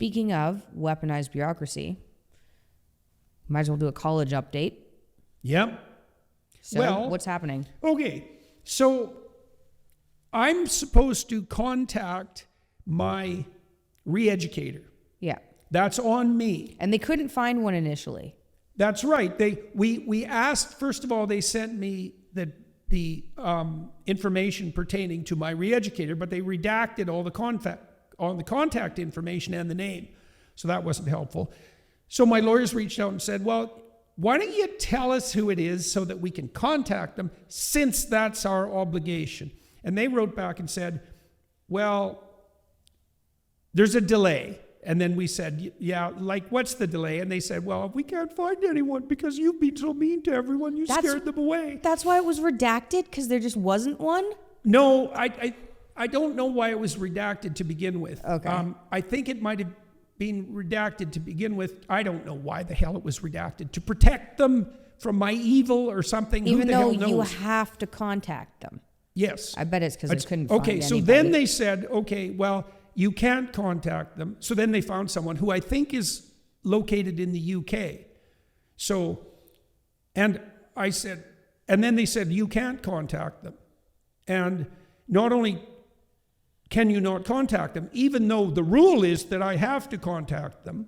Speaking of weaponized bureaucracy, might as well do a college update. Yep. So, Well, what's happening? Okay, so I'm supposed to contact my re-educator. Yeah. That's on me. And they couldn't find one initially. That's right. We asked, first of all, they sent me the information pertaining to my re-educator, but they redacted all the contact information and the name. So that wasn't helpful. So my lawyers reached out and said, well, why don't you tell us who it is so that we can contact them, since that's our obligation? And they wrote back and said, well, there's a delay. And then we said, yeah, like, what's the delay? And they said, well, we can't find anyone because you've been so mean to everyone. You scared them away. That's why it was redacted, because there just wasn't one? No, I don't know why it was redacted to begin with. Okay. I think it might have been redacted to begin with. I don't know why the hell it was redacted. To protect them from my evil or something. Even Who the hell knows? you have to contact them. Yes. I bet it's because they couldn't find Okay, so anybody. then they said, okay, well, you can't contact them. So then they found someone who I think is located in the UK. So, and I said, and then they said, you can't contact them. And not only can you not contact them, even though the rule is that I have to contact them,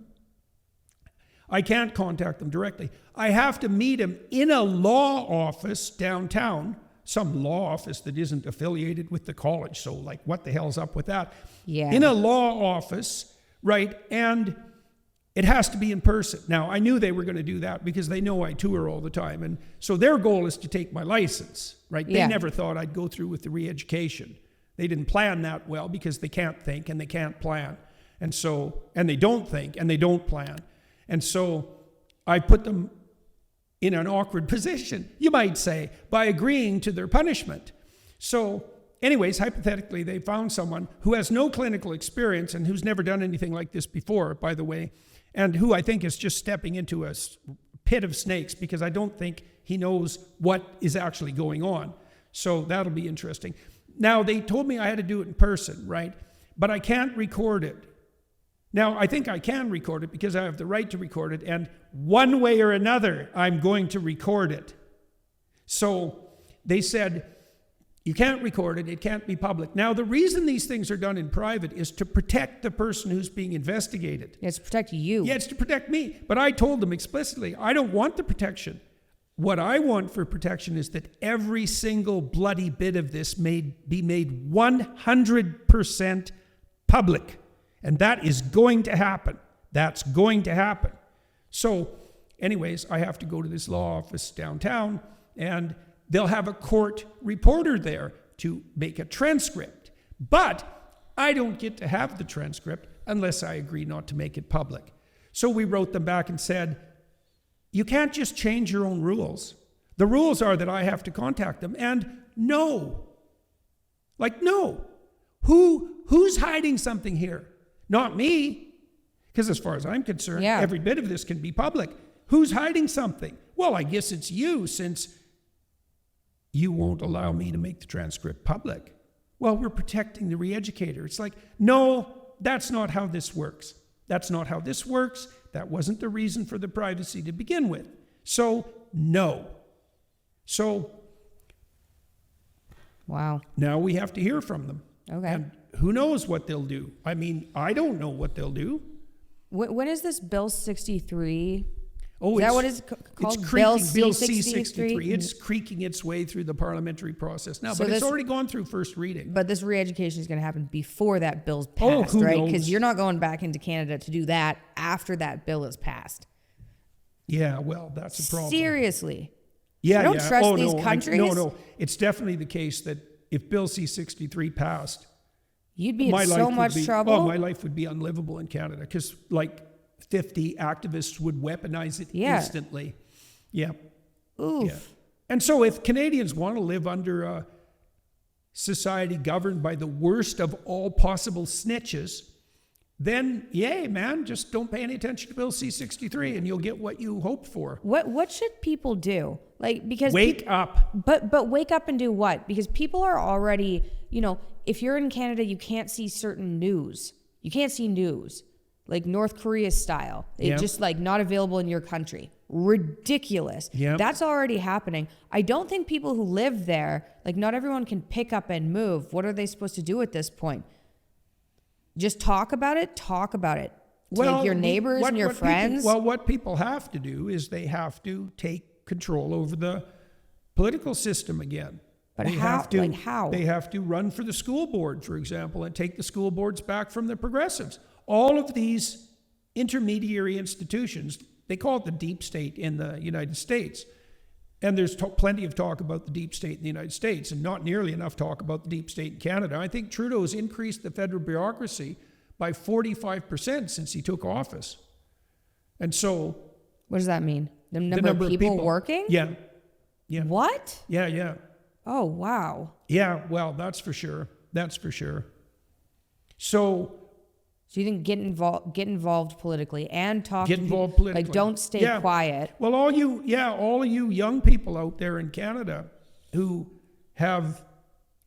I can't contact them directly. I have to meet them in a law office downtown, some law office that isn't affiliated with the college. So like, what the hell's up with that? Yeah. In a law office, right? And it has to be in person. Now, I knew they were going to do that because they know I tour all the time. And so their goal is to take my license, right? They Yeah. never thought I'd go through with the re-education. They didn't plan that well because they can't think and they can't plan. And so, and they don't think and they don't plan. And so I put them in an awkward position, you might say, by agreeing to their punishment. So anyways, hypothetically, they found someone who has no clinical experience and who's never done anything like this before, by the way, and who I think is just stepping into a pit of snakes because I don't think he knows what is actually going on. So that'll be interesting. Now, they told me I had to do it in person, right? But I can't record it. Now, I think I can record it because I have the right to record it, and one way or another, I'm going to record it. So they said, you can't record it, it can't be public. Now, the reason these things are done in private is to protect the person who's being investigated. It's to protect you. Yeah, it's to protect me. But I told them explicitly, I don't want the protection. What I want for protection is that every single bloody bit of this be made 100% public. And that is going to happen. That's going to happen. So, anyways, I have to go to this law office downtown, and they'll have a court reporter there to make a transcript. But I don't get to have the transcript unless I agree not to make it public. So we wrote them back and said, you can't just change your own rules. The rules are that I have to contact them. And no. Like, no. Who's hiding something here? Not me. Because as far as I'm concerned, every bit of this can be public. Who's hiding something? Well, I guess it's you, since you won't allow me to make the transcript public. Well, we're protecting the re-educator. It's like, no, that's not how this works. That's not how this works. That wasn't the reason for the privacy to begin with. So, no. So, wow. Now we have to hear from them. Okay. And who knows what they'll do? I mean, I don't know what they'll do. When is this Bill 63? Oh, is that what it's called? It's Bill creaking, Bill C-63? C-63. It's creaking its way through the parliamentary process now, So but it's already gone through first reading. But this re-education is going to happen before that bill's passed, who right? knows? Because you're not going back into Canada to do that after that bill is passed. Yeah, well, that's a problem. Seriously. Yeah, I don't trust these countries. No. It's definitely the case that if Bill C-63 passed, you'd be in so much trouble. Oh, my life would be unlivable in Canada because, like, 50 activists would weaponize it instantly. Yeah. Oof. Yeah. And so if Canadians want to live under a society governed by the worst of all possible snitches, then yay, man, just don't pay any attention to Bill C-63 and you'll get what you hope for. What should people do? Like, because wake up. But wake up and do what? Because people are already, if you're in Canada, you can't see certain news. You can't see news. like North Korea style. It's Yep. just like not available in your country. Ridiculous. Yep. That's already happening. I don't think people who live there, like not everyone can pick up and move. What are they supposed to do at this point? Just talk about it? Talk about it. To like your neighbors and your friends? What people have to do is they have to take control over the political system again. But They how? have to, Like how? They have to run for the school board, for example, and take the school boards back from the progressives. All of these intermediary institutions, they call it the deep state in the United States. And there's plenty of talk about the deep state in the United States and not nearly enough talk about the deep state in Canada. I think Trudeau's increased the federal bureaucracy by 45% since he took office. And so... What does that mean? The number of people working? Yeah. Yeah. What? Yeah. Oh, wow. Yeah, well, that's for sure. That's for sure. So you think get involved politically and talk get to involved people. politically. Like don't stay quiet. Well, all of you young people out there in Canada who have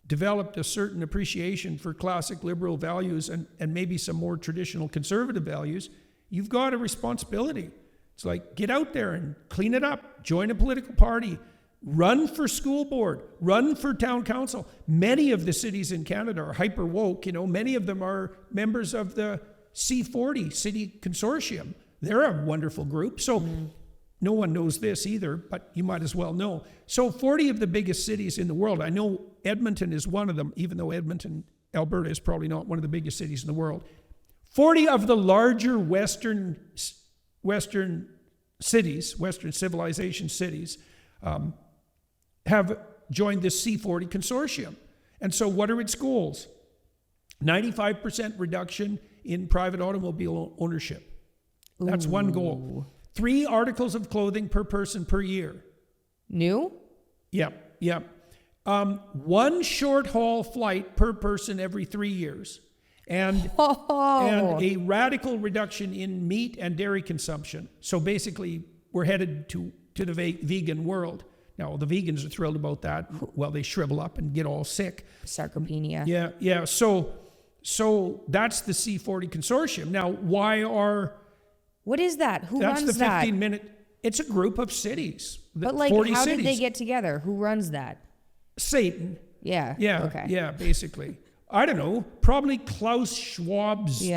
developed a certain appreciation for classic liberal values and maybe some more traditional conservative values, you've got a responsibility. It's like, get out there and clean it up, join a political party, run for school board, run for town council. Many of the cities in Canada are hyper woke. Many of them are members of the C40 City Consortium. They're a wonderful group. So no one knows this either, but you might as well know. So 40 of the biggest cities in the world, I know Edmonton is one of them, even though Edmonton, Alberta is probably not one of the biggest cities in the world. 40 of the larger Western cities, Western civilization cities, have joined this C40 consortium. And so what are its goals? 95% reduction in private automobile ownership. That's one goal. 3 articles of clothing per person per year. New? Yep. 1 short haul flight per person every 3 years. And a radical reduction in meat and dairy consumption. So basically, we're headed to the vegan world. Now, the vegans are thrilled about that. Well, they shrivel up and get all sick. Sarcopenia. Yeah. So that's the C40 consortium. Now, What is that? Who runs that? That's the 15-minute... It's a group of cities. But like, 40 how cities. did they get together? Who runs that? Satan. Yeah. Yeah. Okay. Yeah, basically. I don't know. Probably Klaus Schwab's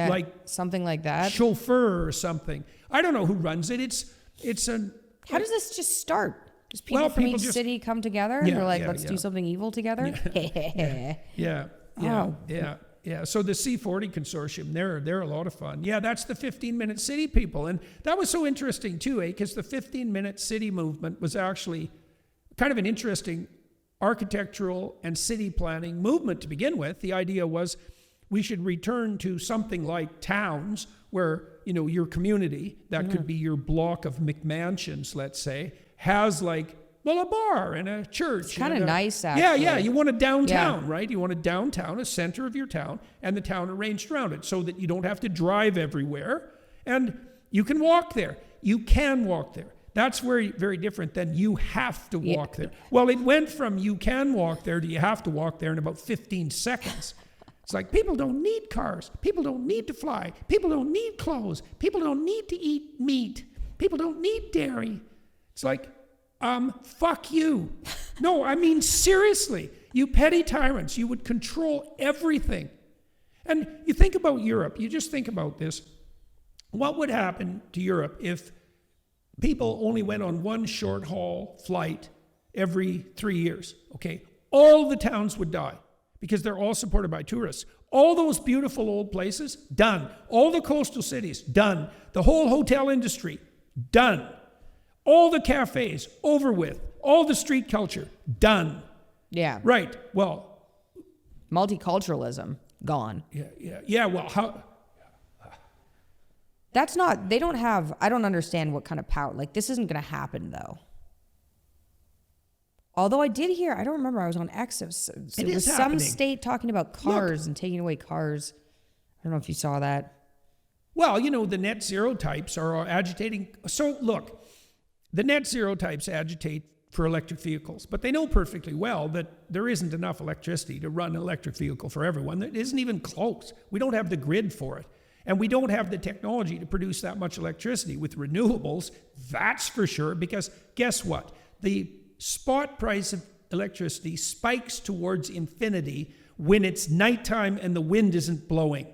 something like that. Chauffeur or something. I don't know who runs it. How does this just start? Just people from each city come together and they're like, let's do something evil together? Yeah. So the C40 consortium, they're a lot of fun. Yeah, that's the 15-minute city people. And that was so interesting too, because the 15-minute city movement was actually kind of an interesting architectural and city planning movement to begin with. The idea was we should return to something like towns where, your community, that could be your block of McMansions, let's say, has a bar and a church. It's kind of nice, actually. Yeah. You want a downtown, right? You want a downtown, a center of your town, and the town arranged around it so that you don't have to drive everywhere. And you can walk there. You can walk there. That's very, very different than you have to walk there. Well, it went from you can walk there to you have to walk there in about 15 seconds. It's like, people don't need cars. People don't need to fly. People don't need clothes. People don't need to eat meat. People don't need dairy. It's like, fuck you. No, I mean, seriously, you petty tyrants, you would control everything. And you think about Europe, you just think about this. What would happen to Europe if people only went on 1 short haul flight every 3 years? Okay, all the towns would die because they're all supported by tourists. All those beautiful old places, done. All the coastal cities, done. The whole hotel industry, done. All the cafes, over with. All the street culture, done. Yeah. Right. Well. Multiculturalism, gone. Yeah. Well, how? That's not, they don't have, I don't understand what kind of power, this isn't going to happen though. Although I did hear, I don't remember, I was on X, it was some state talking about cars and taking away cars. I don't know if you saw that. Well, the net zero types are agitating. So look, the net zero types agitate for electric vehicles, but they know perfectly well that there isn't enough electricity to run an electric vehicle for everyone. It isn't even close. We don't have the grid for it. And we don't have the technology to produce that much electricity with renewables, that's for sure, because guess what? The spot price of electricity spikes towards infinity when it's nighttime and the wind isn't blowing.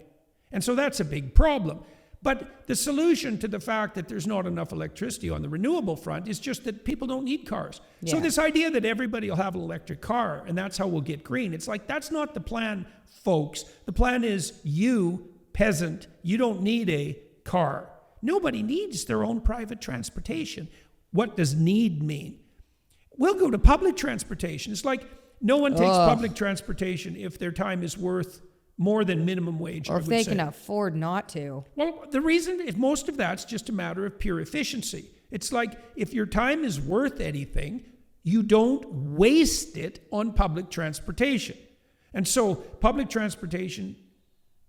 And so that's a big problem. But the solution to the fact that there's not enough electricity on the renewable front is just that people don't need cars. Yeah. So this idea that everybody will have an electric car and that's how we'll get green, it's like, that's not the plan, folks. The plan is you, peasant, you don't need a car. Nobody needs their own private transportation. What does need mean? We'll go to public transportation. It's like no one takes public transportation if their time is worth more than minimum wage. Or if they can afford not to. Well, the reason is most of that's just a matter of pure efficiency. It's like if your time is worth anything, you don't waste it on public transportation. And so public transportation,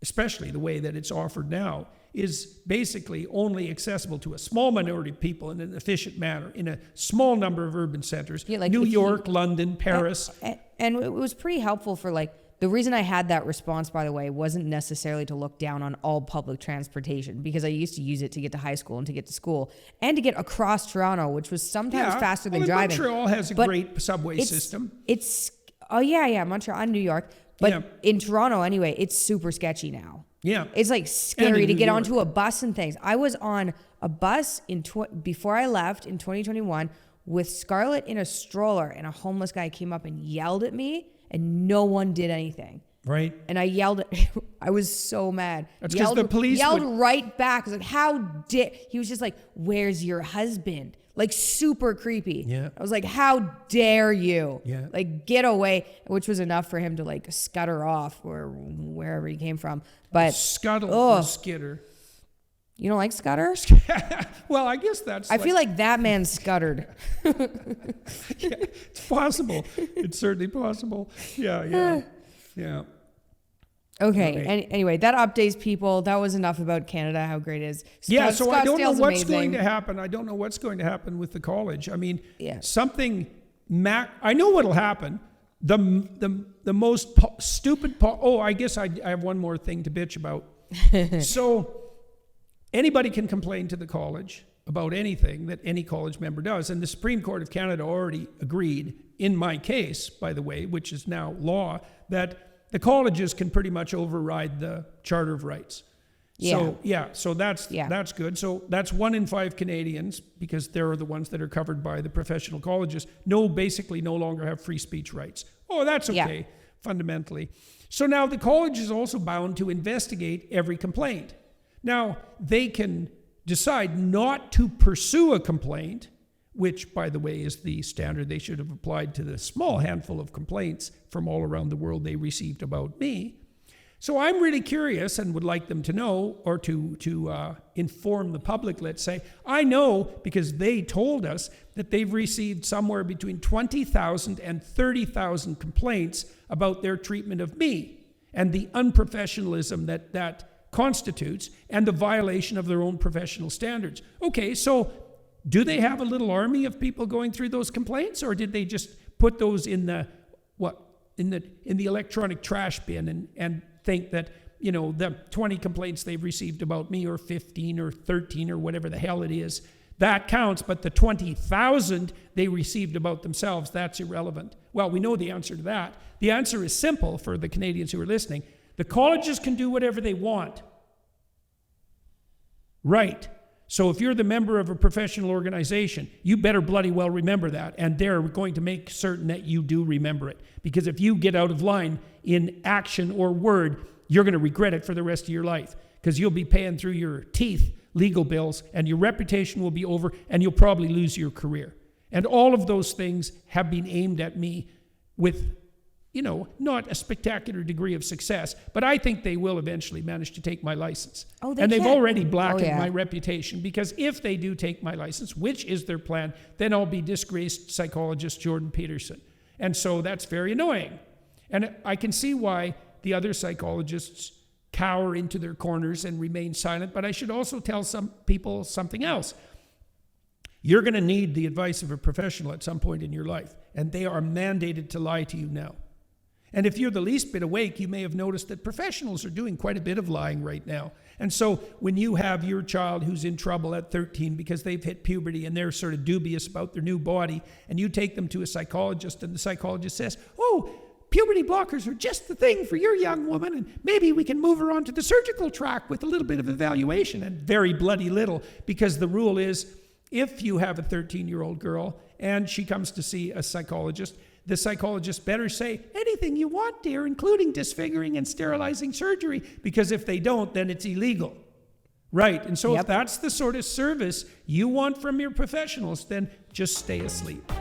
especially the way that it's offered now, is basically only accessible to a small minority of people in an efficient manner in a small number of urban centers. Yeah, like New York, London, Paris. And it was pretty helpful for the reason I had that response, by the way, wasn't necessarily to look down on all public transportation, because I used to use it to get to high school and to get to school and to get across Toronto, which was sometimes faster than driving. Montreal has a great subway system. Montreal and New York. But in Toronto, anyway, it's super sketchy now. Yeah. It's scary to get onto a bus and things. I was on a bus before I left in 2021 with Scarlett in a stroller, and a homeless guy came up and yelled at me, and no one did anything. Right. And I yelled I was so mad. That's because the police yelled right back. I was like, how dare, he was just like, where's your husband? Super creepy. Yeah. I was like, how dare you? Yeah. Get away, which was enough for him to scutter off or wherever he came from. But scuttle or skitter. You don't like Scudder? Well, I guess that's... I feel like that man scuttered. It's possible. It's certainly possible. Yeah. Okay. Anyway, that updates people. That was enough about Canada, how great it is. So I don't know what's going to happen. I don't know what's going to happen with the college. I mean, I know what'll happen. The most stupid... I guess I have one more thing to bitch about. So... anybody can complain to the college about anything that any college member does. And the Supreme Court of Canada already agreed, in my case, by the way, which is now law, that the colleges can pretty much override the Charter of Rights. Yeah. So that's good. So that's 1 in 5 Canadians, because they're the ones that are covered by the professional colleges, basically no longer have free speech rights. Oh, that's okay, fundamentally. So now the college is also bound to investigate every complaint. Now, they can decide not to pursue a complaint, which, by the way, is the standard they should have applied to the small handful of complaints from all around the world they received about me. So I'm really curious and would like them to know, or to inform the public, let's say. I know, because they told us, that they've received somewhere between 20,000 and 30,000 complaints about their treatment of me and the unprofessionalism that constitutes, and the violation of their own professional standards. Okay, so do they have a little army of people going through those complaints, or did they just put those in the electronic trash bin and think that, the 20 complaints they've received about me, or 15 or 13 or whatever the hell it is, that counts, but the 20,000 they received about themselves, that's irrelevant? Well, we know the answer to that. The answer is simple for the Canadians who are listening. The colleges can do whatever they want. Right. So if you're the member of a professional organization, you better bloody well remember that. And they're going to make certain that you do remember it. Because if you get out of line in action or word, you're going to regret it for the rest of your life. Because you'll be paying through your teeth legal bills, and your reputation will be over, and you'll probably lose your career. And all of those things have been aimed at me with, not a spectacular degree of success, but I think they will eventually manage to take my license. And they've already blackened my reputation, because if they do take my license, which is their plan, then I'll be disgraced psychologist Jordan Peterson. And so that's very annoying. And I can see why the other psychologists cower into their corners and remain silent, but I should also tell some people something else. You're going to need the advice of a professional at some point in your life, and they are mandated to lie to you now. And if you're the least bit awake, you may have noticed that professionals are doing quite a bit of lying right now. And so when you have your child who's in trouble at 13 because they've hit puberty and they're sort of dubious about their new body, and you take them to a psychologist and the psychologist says, oh, puberty blockers are just the thing for your young woman, and maybe we can move her onto the surgical track with a little bit of evaluation, and very bloody little, because the rule is if you have a 13-year-old girl and she comes to see a psychologist, the psychologist better say anything you want, dear, including disfiguring and sterilizing surgery, because if they don't, then it's illegal. Right. And so if that's the sort of service you want from your professionals, then just stay asleep.